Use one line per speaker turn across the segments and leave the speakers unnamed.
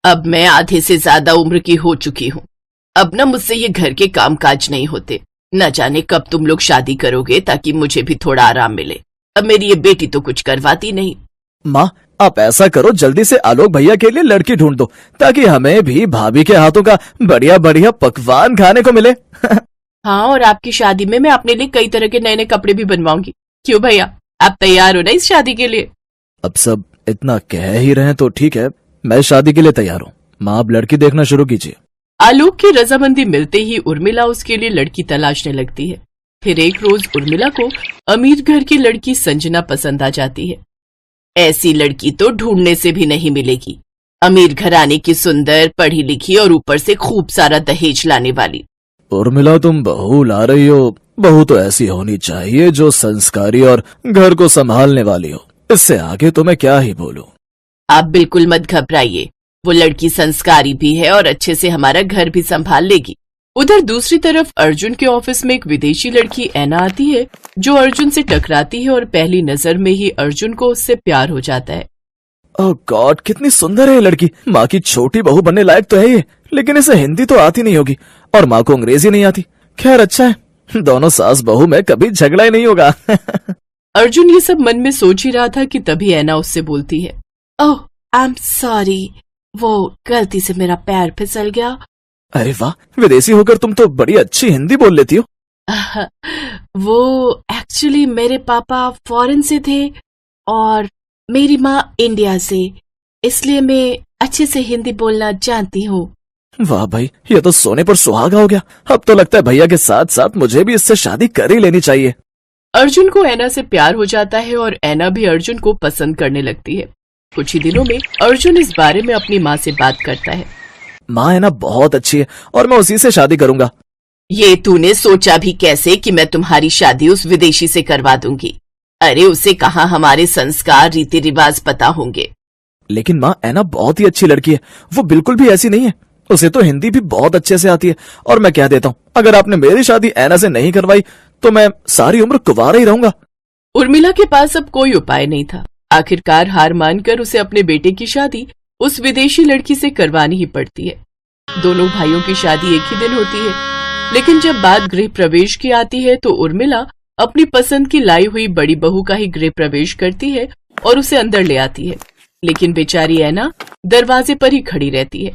अब मैं आधे से ज्यादा उम्र की हो चुकी हूँ। अब ना मुझसे ये घर के काम काज नहीं होते। न जाने कब तुम लोग शादी करोगे ताकि मुझे भी थोड़ा आराम मिले। अब मेरी ये बेटी तो कुछ करवाती नहीं।
माँ, आप ऐसा करो, जल्दी से आलोक भैया के लिए लड़की ढूंढ दो ताकि हमें भी भाभी के हाथों का बढ़िया बढ़िया पकवान खाने को मिले।
हाँ, और आपकी शादी में मैं अपने लिए कई तरह के नए नए कपड़े भी बनवाऊंगी। क्यों भैया, आप तैयार हो ना इस शादी के लिए?
अब सब इतना कह ही रहे हैं तो ठीक है, मैं शादी के लिए तैयार हूँ। माँ, आप लड़की देखना शुरू कीजिए।
आलोक की रजामंदी मिलते ही उर्मिला उसके लिए लड़की तलाशने लगती है। फिर एक रोज उर्मिला को अमीर घर की लड़की संजना पसंद आ जाती है। ऐसी लड़की तो ढूंढने से भी नहीं मिलेगी। अमीर घराने की, सुंदर, पढ़ी लिखी और ऊपर से खूब सारा दहेज लाने वाली।
उर्मिला, तुम बहू ला रही हो। बहू तो ऐसी होनी चाहिए जो संस्कारी और घर को संभालने वाली हो। इससे आगे तो मैं क्या ही बोलूं।
आप बिल्कुल मत घबराइए, वो लड़की संस्कारी भी है और अच्छे से हमारा घर भी संभाल लेगी। उधर दूसरी तरफ अर्जुन के ऑफिस में एक विदेशी लड़की ऐना आती है जो अर्जुन से टकराती है और पहली नजर में ही अर्जुन को उससे प्यार हो जाता है।
ओह गॉड, कितनी सुंदर है ये लड़की। माँ की छोटी बहू बनने लायक तो है ये, लेकिन इसे हिंदी तो आती नहीं होगी और माँ को अंग्रेजी नहीं आती। खैर अच्छा है, दोनों सास बहू में कभी झगड़ा ही नहीं होगा।
अर्जुन ये सब मन में सोच ही रहा था कि तभी ऐना उससे बोलती है, ओह आई एम सॉरी, वो गलती से मेरा पैर फिसल गया।
अरे वाह, विदेशी होकर तुम तो बड़ी अच्छी हिंदी बोल लेती हो।
वो एक्चुअली मेरे पापा फॉरेन से थे और मेरी माँ इंडिया से, इसलिए मैं अच्छे से हिंदी बोलना जानती हूँ।
वाह भाई, ये तो सोने पर सुहागा हो गया। अब तो लगता है भैया के साथ साथ मुझे भी इससे शादी कर ही लेनी चाहिए।
अर्जुन को ऐना से प्यार हो जाता है और ऐना भी अर्जुन को पसंद करने लगती है। कुछ ही दिनों में अर्जुन इस बारे में अपनी माँ से बात करता है।
माँ, ऐना बहुत अच्छी है और मैं उसी से शादी करूंगा।
ये तूने सोचा भी कैसे कि मैं तुम्हारी शादी उस विदेशी से करवा दूंगी? अरे उसे कहाँ हमारे संस्कार, रीति रिवाज पता होंगे।
लेकिन माँ, ऐना बहुत ही अच्छी लड़की है। वो बिल्कुल भी ऐसी नहीं है। उसे तो हिंदी भी बहुत अच्छे से आती है। और मैं कह देता हूँ, अगर आपने मेरी शादी ऐना से नहीं करवाई तो मैं सारी उम्र कुंवारा ही रहूंगा।
उर्मिला के पास अब कोई उपाय नहीं था। आखिरकार हार मानकर उसे अपने बेटे की शादी उस विदेशी लड़की से करवानी ही पड़ती है। दोनों भाइयों की शादी एक ही दिन होती है, लेकिन जब बात गृह प्रवेश की आती है तो उर्मिला अपनी पसंद की लाई हुई बड़ी बहू का ही गृह प्रवेश करती है और उसे अंदर ले आती है। लेकिन बेचारी ऐना दरवाजे पर ही खड़ी रहती है।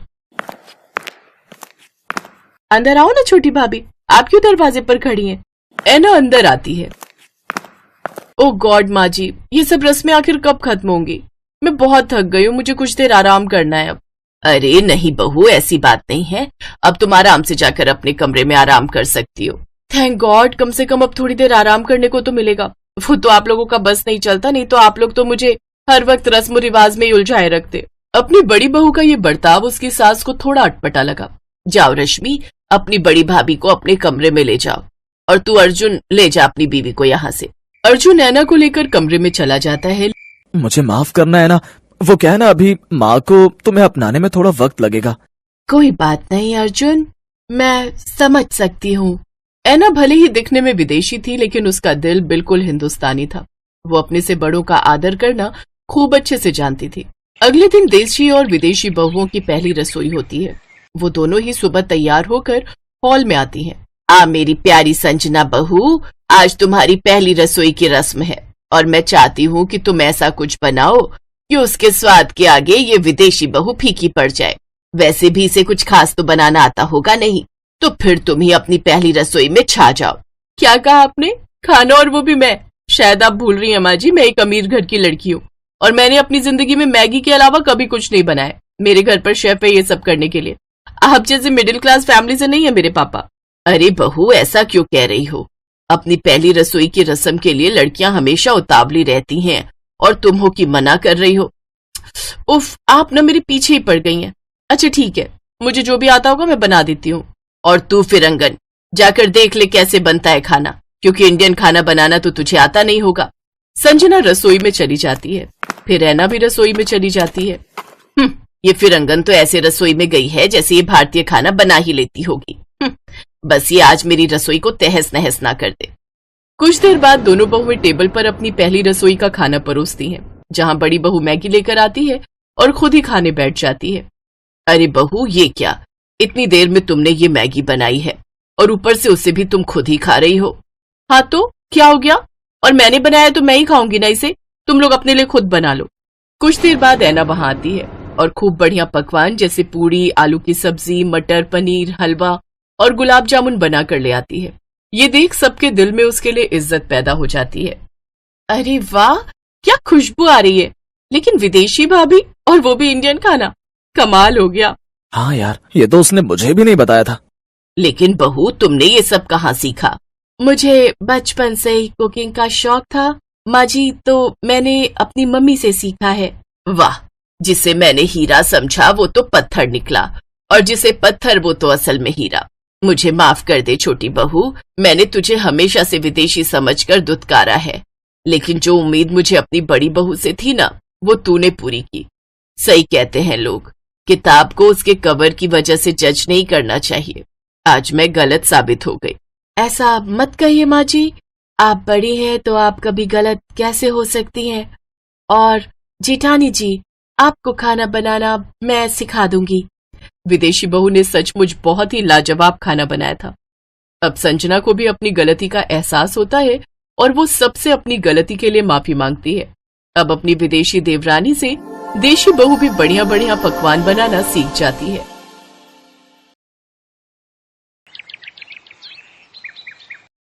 अंदर आओ ना छोटी भाभी, आप क्यों दरवाजे पर खड़ी हैं? ऐना अंदर आती है। ओ गॉड माँ जी, ये सब रस्में आखिर कब खत्म होंगी? मैं बहुत थक गई हूँ, मुझे कुछ देर आराम करना है अब। अरे नहीं बहू, ऐसी बात नहीं है। अब तुम आराम से जाकर अपने कमरे में आराम कर सकती हो। थैंक गॉड, कम से कम अब थोड़ी देर आराम करने को तो मिलेगा। वो तो आप लोगों का बस नहीं चलता, नहीं तो आप लोग तो मुझे हर वक्त रस्म रिवाज में ही उलझाए रखते। अपनी बड़ी बहू का ये बर्ताव उसकी सास को थोड़ा अटपटा लगा। जाओ रश्मि, अपनी बड़ी भाभी को अपने कमरे में ले जाओ और तू अर्जुन ले जा अपनी बीवी को यहाँ से। अर्जुन ऐना को लेकर कमरे में चला जाता है।
मुझे माफ करना है ना, वो क्या है ना, अभी माँ को तुम्हें अपनाने में थोड़ा वक्त लगेगा।
कोई बात नहीं अर्जुन, मैं समझ सकती हूँ। ऐना भले ही दिखने में विदेशी थी, लेकिन उसका दिल बिल्कुल हिंदुस्तानी था। वो अपने से बड़ों का आदर करना खूब अच्छे से जानती थी। अगले दिन देशी और विदेशी बहुओं की पहली रसोई होती है। वो दोनों ही सुबह तैयार होकर हॉल में आती हैं। आ मेरी प्यारी संजना बहू, आज तुम्हारी पहली रसोई की रस्म है और मैं चाहती हूँ कि तुम ऐसा कुछ बनाओ कि उसके स्वाद के आगे ये विदेशी बहू फीकी पड़ जाए। वैसे भी इसे कुछ खास तो बनाना आता होगा नहीं, तो फिर तुम ही अपनी पहली रसोई में छा जाओ। क्या कहा आपने? खाना, और वो भी मैं? शायद आप भूल रही हैं माँ जी, मैं एक अमीर घर की लड़की हूँ और मैंने अपनी जिंदगी में मैगी के अलावा कभी कुछ नहीं बनाया। मेरे घर पर शेफ है ये सब करने के लिए। आप जैसे मिडिल क्लास फैमिली से नहीं है मेरे पापा। अरे बहू, ऐसा क्यों कह रही हो? अपनी पहली रसोई की रस्म के लिए लड़कियां हमेशा उतावली रहती हैं और तुम हो कि मना कर रही हो। उफ, आप ना मेरे पीछे ही पड़ गई हैं। अच्छा ठीक है, मुझे जो भी आता होगा मैं बना देती हूँ। और तू फिरंगन, जाकर देख ले कैसे बनता है खाना, क्योंकि इंडियन खाना बनाना तो तुझे आता नहीं होगा। संजना रसोई में चली जाती है। फिर ऐना भी रसोई में चली जाती है। ये फिरंगन तो ऐसे रसोई में गई है जैसे ये भारतीय खाना बना ही लेती होगी। बस ये आज मेरी रसोई को तहस नहस ना कर दे। कुछ देर बाद दोनों बहुएं टेबल पर अपनी पहली रसोई का खाना परोसती हैं, जहां बड़ी बहू मैगी लेकर आती है और खुद ही खाने बैठ जाती है। अरे बहू, ये क्या, इतनी देर में तुमने ये मैगी बनाई है और ऊपर से उसे भी तुम खुद ही खा रही हो। हाँ तो क्या हो गया, और मैंने बनाया तो मैं ही खाऊंगी ना इसे, तुम लोग अपने लिए खुद बना लो। कुछ देर बाद ऐना वहां आती है और खूब बढ़िया पकवान जैसे पूड़ी, आलू की सब्जी, मटर पनीर, हलवा और गुलाब जामुन बना कर ले आती है। ये देख सबके दिल में उसके लिए इज्जत पैदा हो जाती है। अरे वाह, क्या खुशबू आ रही है, लेकिन विदेशी भाभी और वो भी इंडियन खाना, कमाल हो गया।
हाँ यार, ये तो उसने मुझे भी नहीं बताया था।
लेकिन बहू, तुमने ये सब कहाँ सीखा? मुझे बचपन से ही कुकिंग का शौक था माँ जी, तो मैंने अपनी मम्मी से सीखा है। वाह, जिसे मैंने हीरा समझा वो तो पत्थर निकला, और जिसे पत्थर वो तो असल में हीरा। मुझे माफ कर दे छोटी बहू, मैंने तुझे हमेशा से विदेशी समझकर दुत्कारा है, लेकिन जो उम्मीद मुझे अपनी बड़ी बहू से थी ना, वो तूने पूरी की। सही कहते हैं लोग, किताब को उसके कवर की वजह से जज नहीं करना चाहिए। आज मैं गलत साबित हो गई। ऐसा मत कहिए माँ जी, आप बड़ी हैं तो आप कभी गलत कैसे हो सकती हैं। और जेठानी जी, आपको खाना बनाना मैं सिखा दूंगी। विदेशी बहू ने सचमुच बहुत ही लाजवाब खाना बनाया था। अब संजना को भी अपनी गलती का एहसास होता है और वो सबसे अपनी गलती के लिए माफी मांगती है। अब अपनी विदेशी देवरानी से देशी बहू भी बढ़िया बढ़िया पकवान बनाना सीख जाती है।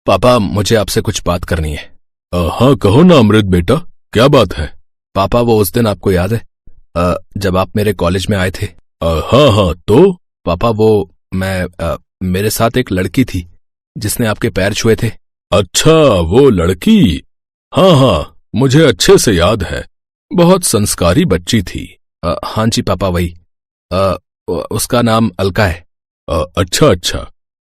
पापा, मुझे आपसे कुछ बात करनी है। हाँ कहो ना अमृत बेटा, क्या बात है? पापा, वो उस दिन आपको याद है जब आप मेरे कॉलेज में आए थे? हाँ हाँ, तो पापा वो मेरे साथ एक लड़की थी जिसने आपके पैर छुए थे। अच्छा, वो लड़की? हाँ हाँ, मुझे अच्छे से याद है, बहुत संस्कारी बच्ची थी। हाँ जी पापा, वही। उसका नाम अलका है। अच्छा अच्छा,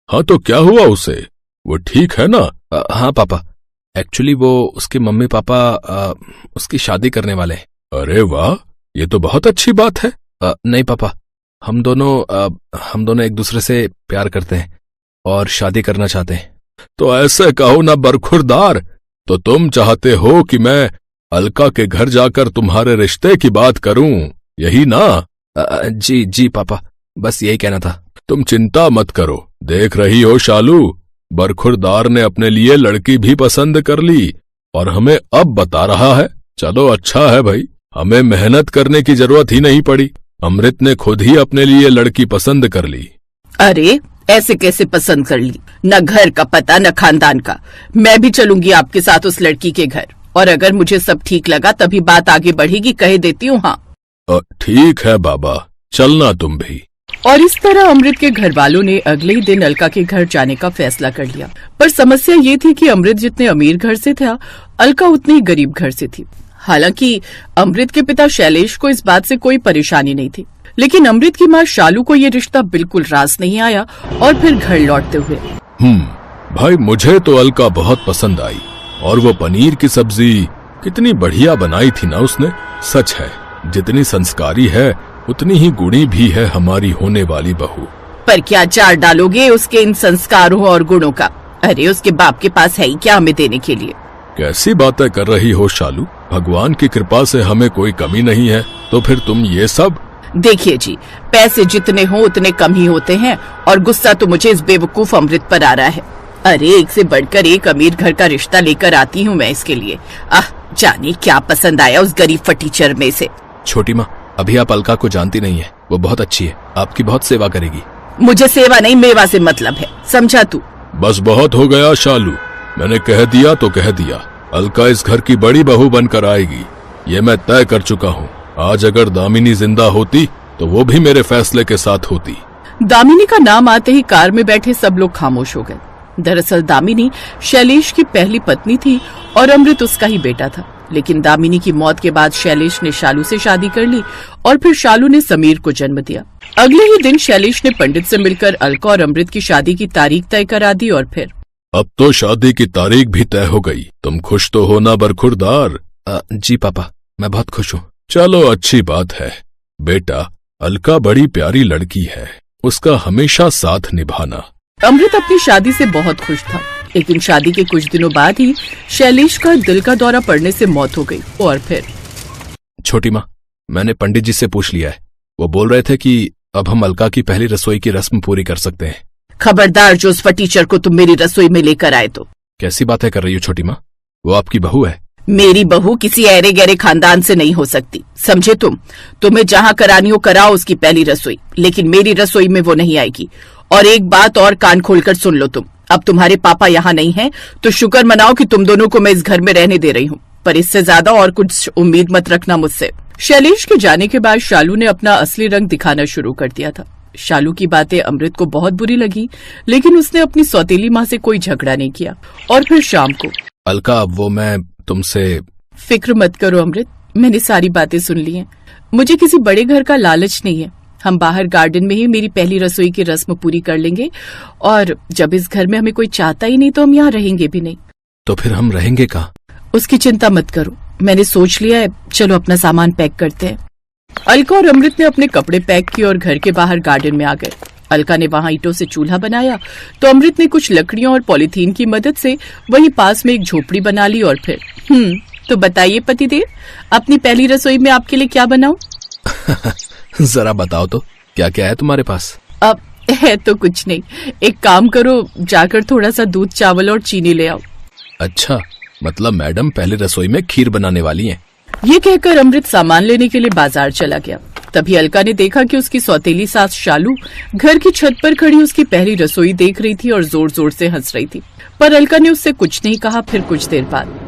हाँ तो क्या हुआ उसे, वो ठीक है ना? हाँ पापा, एक्चुअली वो उसके मम्मी पापा उसकी शादी करने वाले हैं। अरे वाह, ये तो बहुत अच्छी बात है। नहीं पापा, हम दोनों एक दूसरे से प्यार करते हैं और शादी करना चाहते हैं। तो ऐसे कहो ना बरखुरदार, तो तुम चाहते हो कि मैं अलका के घर जाकर तुम्हारे रिश्ते की बात करूं, यही ना? जी जी पापा, बस यही कहना था। तुम चिंता मत करो, देख रही हो शालू, बरखुरदार ने अपने लिए लड़की भी पसंद कर ली और हमें अब बता रहा है। चलो अच्छा है भाई, हमें मेहनत करने की जरूरत ही नहीं पड़ी, अमृत ने खुद ही अपने लिए लड़की पसंद कर ली।
अरे ऐसे कैसे पसंद कर ली? न घर का पता न खानदान का। मैं भी चलूंगी आपके साथ उस लड़की के घर, और अगर मुझे सब ठीक लगा तभी बात आगे बढ़ेगी, कह देती हूँ। हाँ
ठीक है बाबा, चलना तुम भी।
और इस तरह अमृत के घर वालों ने अगले ही दिन अलका के घर जाने का फैसला कर लिया। पर समस्या ये थी कि अमृत जितने अमीर घर से था, अलका उतनी ही गरीब घर से थी। हालांकि अमृत के पिता शैलेश को इस बात से कोई परेशानी नहीं थी, लेकिन अमृत की माँ शालू को ये रिश्ता बिल्कुल रास नहीं आया। और फिर घर लौटते हुए,
भाई मुझे तो अलका बहुत पसंद आई, और वो पनीर की सब्जी कितनी बढ़िया बनाई थी ना उसने। सच है, जितनी संस्कारी है उतनी ही गुणी भी है हमारी होने वाली बहू।
पर क्या चार डालोगे उसके इन संस्कारों और गुणों का? अरे उसके बाप के पास है ही क्या हमें देने के लिए?
कैसी बातें कर रही हो शालू, भगवान की कृपा से हमें कोई कमी नहीं है, तो फिर तुम ये सब?
देखिए जी, पैसे जितने हो उतने कम ही होते हैं, और गुस्सा तो मुझे इस बेवकूफ अमृत पर आ रहा है। अरे एक से बढ़कर एक अमीर घर का रिश्ता लेकर आती हूँ मैं इसके लिए। जाने क्या पसंद आया उस गरीब फटीचर में से।
छोटी माँ, अभी आप अलका को जानती नहीं है, वो बहुत अच्छी है, आपकी बहुत सेवा करेगी।
मुझे सेवा नहीं मेवा से मतलब है, समझा तू?
बस बहुत हो गया शालू, मैंने कह दिया तो कह दिया। अलका इस घर की बड़ी बहू बनकर आएगी, ये मैं तय कर चुका हूँ। आज अगर दामिनी जिंदा होती तो वो भी मेरे फैसले के साथ होती।
दामिनी का नाम आते ही कार में बैठे सब लोग खामोश हो गए। दरअसल दामिनी शैलेश की पहली पत्नी थी और अमृत उसका ही बेटा था। लेकिन दामिनी की मौत के बाद शैलेश ने शालू से शादी कर ली और फिर शालू ने समीर को जन्म दिया। अगले ही दिन शैलेश ने पंडित से मिलकर अलका और अमृत की शादी की तारीख तय करा दी। और फिर
अब तो शादी की तारीख भी तय हो गई। तुम खुश तो हो ना बरखुरदार?
जी पापा, मैं बहुत खुश हूँ।
चलो अच्छी बात है बेटा, अलका बड़ी प्यारी लड़की है, उसका हमेशा साथ निभाना।
अमृत अपनी शादी से बहुत खुश था, लेकिन शादी के कुछ दिनों बाद ही शैलेश का दिल का दौरा पड़ने से मौत हो गई। और फिर
छोटी माँ, मैंने पंडित जी से पूछ लिया है, वो बोल रहे थे कि
अब हम अलका की पहली रसोई की रस्म पूरी कर सकते हैं।
खबरदार जो उस फटीचर को तुम मेरी रसोई में लेकर आए तो।
कैसी बातें कर रही हो छोटी माँ, वो आपकी बहू है।
मेरी बहू किसी ऐरे गहरे खानदान से नहीं हो सकती, समझे तुम। तुम्हें जहाँ करानी हो कराओ उसकी पहली रसोई, लेकिन मेरी रसोई में वो नहीं आएगी। और एक बात और कान खोलकर सुन लो तुम, अब तुम्हारे पापा यहाँ नहीं हैं, तो शुक्र मनाओ कि तुम दोनों को मैं इस घर में रहने दे रही हूँ, पर इससे ज्यादा और कुछ उम्मीद मत रखना मुझसे। शैलेश के जाने के बाद शालू ने अपना असली रंग दिखाना शुरू कर दिया था। शालू की बातें अमृत को बहुत बुरी लगी, लेकिन उसने अपनी सौतेली माँ से कोई झगड़ा नहीं किया। और फिर शाम को,
अलका वो मैं तुमसे।
फिक्र मत करो अमृत, मैंने सारी बातें सुन ली हैं। मुझे किसी बड़े घर का लालच नहीं है। हम बाहर गार्डन में ही मेरी पहली रसोई की रस्म पूरी कर लेंगे, और जब इस घर में हमें कोई चाहता ही नहीं तो हम यहाँ रहेंगे भी नहीं।
तो फिर हम रहेंगे कहाँ?
उसकी चिंता मत करो, मैंने सोच लिया है। चलो अपना सामान पैक करते हैं। अलका और अमृत ने अपने कपड़े पैक किए और घर के बाहर गार्डन में आ गए। अलका ने वहां ईंटों से चूल्हा बनाया, तो अमृत ने कुछ लकड़ियों और पॉलीथीन की मदद से वहीं पास में एक झोपड़ी बना ली। और फिर तो बताइए पतिदेव, अपनी पहली रसोई में आपके लिए क्या बनाऊं?
जरा बताओ तो, क्या क्या है तुम्हारे पास?
अब है तो कुछ नहीं, एक काम करो, जाकर थोड़ा सा दूध, चावल और चीनी ले आओ।
अच्छा, मतलब मैडम पहली रसोई में खीर बनाने वाली हैं।
ये कहकर अमृत सामान लेने के लिए बाजार चला गया। तभी अलका ने देखा कि उसकी सौतेली सास शालू घर की छत पर खड़ी उसकी पहली रसोई देख रही थी और जोर जोर से हंस रही थी, पर अलका ने उससे कुछ नहीं कहा। फिर कुछ देर बाद,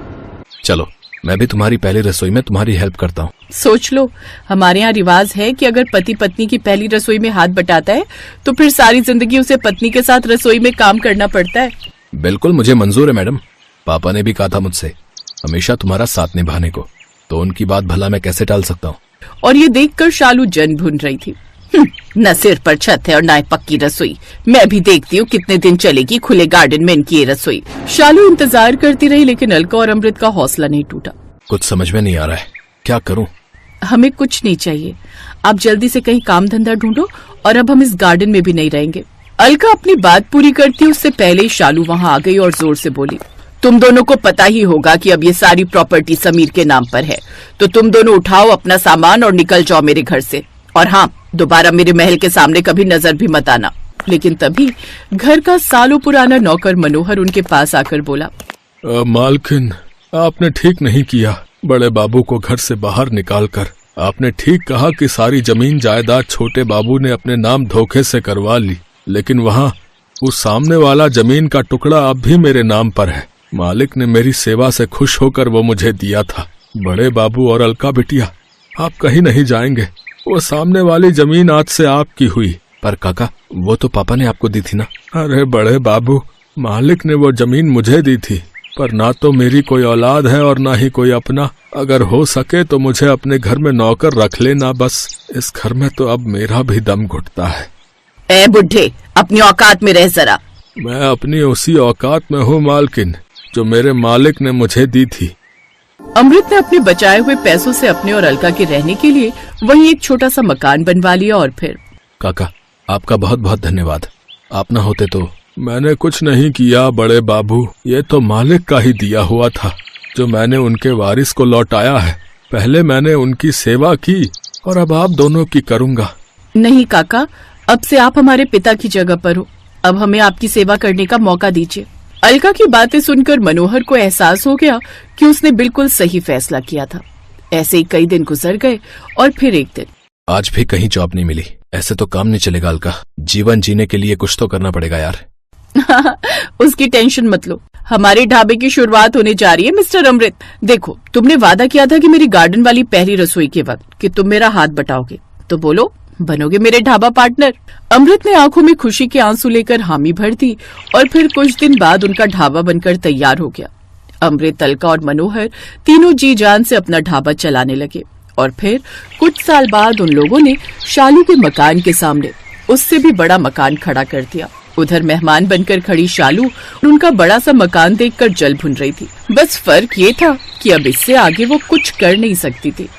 चलो मैं भी तुम्हारी पहली रसोई में तुम्हारी हेल्प करता हूँ।
सोच लो, हमारे यहाँ रिवाज है कि अगर पति पत्नी की पहली रसोई में हाथ बटाता है तो फिर सारी जिंदगी उसे पत्नी के साथ रसोई में काम करना पड़ता है।
बिल्कुल, मुझे मंजूर है मैडम। पापा ने भी कहा था मुझसे हमेशा तुम्हारा साथ निभाने को, तो उनकी बात भला मैं कैसे टाल सकता हूँ।
और ये देखकर शालू जन भून रही थी। न सिर पर छत है और न पक्की रसोई, मैं भी देखती हूँ कितने दिन चलेगी खुले गार्डन में इनकी ये रसोई। शालू इंतजार करती रही, लेकिन अलका और अमृत का हौसला नहीं टूटा।
कुछ समझ में नहीं आ रहा है, क्या करूँ?
हमें कुछ नहीं चाहिए, आप जल्दी से कहीं काम धंधा ढूंढो, और अब हम इस गार्डन में भी नहीं रहेंगे। अलका अपनी बात पूरी करती उससे पहले ही शालू वहाँ आ गई और जोर से बोली, तुम दोनों को पता ही होगा कि अब ये सारी प्रॉपर्टी समीर के नाम पर है, तो तुम दोनों उठाओ अपना सामान और निकल जाओ मेरे घर से। और हाँ, दोबारा मेरे महल के सामने कभी नजर भी मत आना। लेकिन तभी घर का सालों पुराना नौकर मनोहर उनके पास आकर बोला,
मालकिन, आपने ठीक नहीं किया बड़े बाबू को घर से बाहर निकालकर। आपने ठीक कहा कि सारी जमीन जायदाद छोटे बाबू ने अपने नाम धोखे से करवा ली, लेकिन वहाँ उस सामने वाला जमीन का टुकड़ा अब भी मेरे नाम पर है। मालिक ने मेरी सेवा से खुश होकर वो मुझे दिया था। बड़े बाबू और अलका बिटिया, आप कहीं नहीं जाएंगे। वो सामने वाली जमीन आज से आपकी हुई। पर काका, वो तो पापा ने आपको दी थी ना? अरे बड़े बाबू, मालिक ने वो जमीन मुझे दी थी, पर ना तो मेरी कोई औलाद है और ना ही कोई अपना। अगर हो सके तो मुझे अपने घर में नौकर रख लेना बस। इस घर में तो अब मेरा भी दम घुटता है।
ए बुढ़े, अपनी औकात में रह जरा।
मैं अपनी उसी औकात में हूँ मालकिन, जो मेरे मालिक ने मुझे दी थी।
अमृत ने अपने बचाए हुए पैसों से अपने और अलका के रहने के लिए वहीं एक छोटा सा मकान बनवा लिया। और फिर,
काका, आपका बहुत बहुत धन्यवाद। आप न होते तो। मैंने कुछ नहीं किया बड़े बाबू, ये तो मालिक का ही दिया हुआ था, जो मैंने उनके वारिस को लौटाया है। पहले मैंने उनकी सेवा की और अब आप दोनों की करूँगा।
नहीं काका, अब से आप हमारे पिता की जगह पर हो। अब हमें आपकी सेवा करने का मौका दीजिए। अलका की बातें सुनकर मनोहर को एहसास हो गया कि उसने बिल्कुल सही फैसला किया था। ऐसे ही कई दिन गुजर गए और फिर एक दिन,
आज भी कहीं जॉब नहीं मिली। ऐसे तो काम नहीं चलेगा अलका, जीवन जीने के लिए कुछ तो करना पड़ेगा यार।
उसकी टेंशन मत लो, हमारे ढाबे की शुरुआत होने जा रही है मिस्टर अमृत। देखो, तुमने वादा किया था कि मेरी गार्डन वाली पहली रसोई के वक्त कि तुम मेरा हाथ बटाओगे, तो बोलो, बनोगे मेरे ढाबा पार्टनर? अमृत ने आंखों में खुशी के आंसू लेकर हामी भर दी और फिर कुछ दिन बाद उनका ढाबा बनकर तैयार हो गया। अमृत, अलका और मनोहर तीनों जी जान से अपना ढाबा चलाने लगे। और फिर कुछ साल बाद उन लोगों ने शालू के मकान के सामने उससे भी बड़ा मकान खड़ा कर दिया। उधर मेहमान बनकर खड़ी शालू उनका बड़ा सा मकान देखकर जल भुन रही थी। बस फर्क ये था कि अब इससे आगे वो कुछ कर नहीं सकती थी।